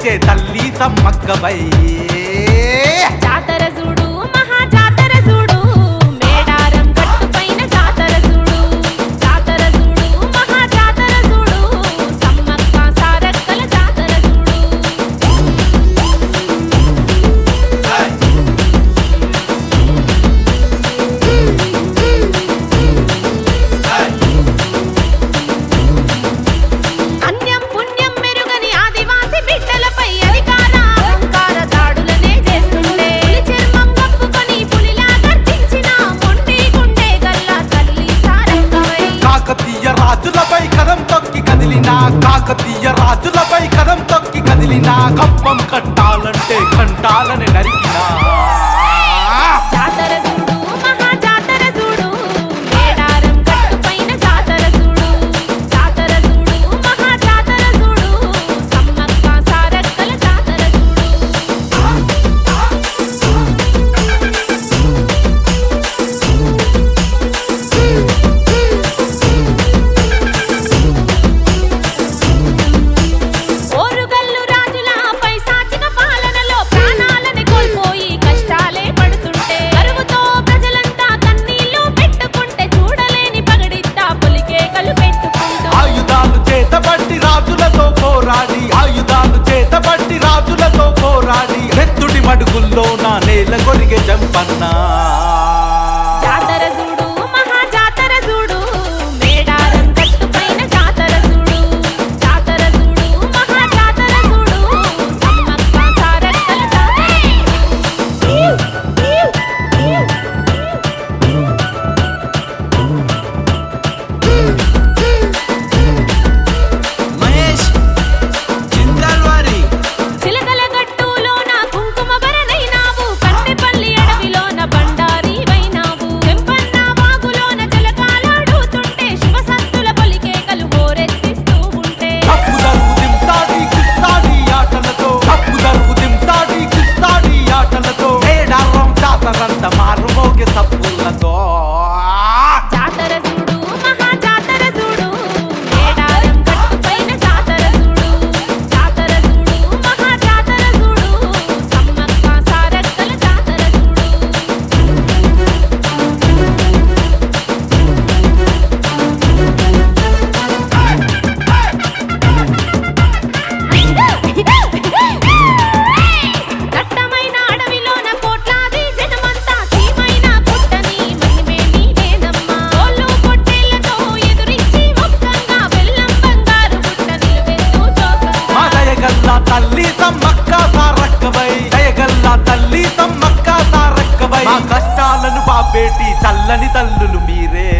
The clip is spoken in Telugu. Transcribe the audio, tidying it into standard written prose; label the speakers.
Speaker 1: కొలిచే తల్లి సమ్మక్కవై
Speaker 2: జాతర చూడు మహా జాతర చూడు మేడారం గట్టు పైన జాతర చూడు జాతర చూడు మహా జాతర చూడు సమ్మక్క సారక్కల జాతర చూడు అన్యం పుణ్యం మెరుగని ఆదివాసి బిడ్డలపై అధికార అహంకార దాడులనే చేస్తుండే పులి చర్మం కప్పుకొని పులిలా గర్జించిన మొండి గుండె గల్ల తల్లి సారక్కవై
Speaker 1: కాకతీయ రాజులపై కదం తొక్కి కదిలిన కాకతీయ రాజులపై కదం తొక్కి కదిలిన కప్పం కట్టాలంటే కంటాలని నరికినా
Speaker 2: జాతర చూడు మహా జాతర చూడు మేడారం గట్టు పైన జాతర చూడు జాతర చూడు మహా జాతర చూడు సమ్మక్క సారక్కల జాతర చూడు ఓరుగల్లు రాజుల పైశాచిక పాలనలో ప్రాణాలని కోల్పోయి కష్టాలే పడుతుంటే కరువుతో ప్రజలంతా కన్నీళ్లు పెట్టుకుంటే చూడలేని పగడిద్దా పులికేకలు పెట్టుకుంటూ
Speaker 1: ఆయుధాలు చేతబట్టి రాజులతో పోరాడి ఆయుధాలు చేతబట్టి రాజులతో పోరాడి ఎత్తుడి మడుగుల్లో నా నేల కొరిగే జంపన్నా
Speaker 2: జాతర చూడు మహా జాతర చూడు మేడారం గట్టు పైన జాతర చూడు జాతర చూడు మహా జాతర చూడు సమ్మక్క సారక్కల
Speaker 3: మహేష్ చింద్రాల్వారి
Speaker 2: చిలకల గట్టులోన కుంకుమ భరణైనావు కన్నెపల్లి అడవిలోన బండారి వైనావు వెంపన్న వాగులోన జలకాలాడుతుంటే శివసత్తుల పొలికేకలు హోరెత్తిస్తూ ఉంటే
Speaker 1: తప్పు దరువు దింసాడి కిస్తాడి ఆటలతో తప్పు దరువు దింసాడి కిస్తాడి ఆటలతో మేడారం జాతరంత మారుమోగే తప్పులతో
Speaker 2: జాతర చూడు మహా జాతర చూడు మేడారం గట్టు పైన జాతర చూడు జాతర చూడు మహా జాతర చూడు సమ్మక్క సారక్కల జాతర చూడు దట్టమైన అడవిలోన కోట్లాది జనమంతా సీమైన పుట్టని మహిమే నీవేనమ్మా కోళ్ళు పొట్టేళ్లతో ఎదురించి మొక్కంగా బెల్లం బంగారు పుట్ట నిలువెత్తు చోకంగా
Speaker 1: మా దయగల్లా తల్లి సమ్మక్క సారక్కవై దయగల్లా తల్లి సమ్మక్క సారక్కవై మా కష్టాలను బాపేటి చల్లని తల్లులు మీరే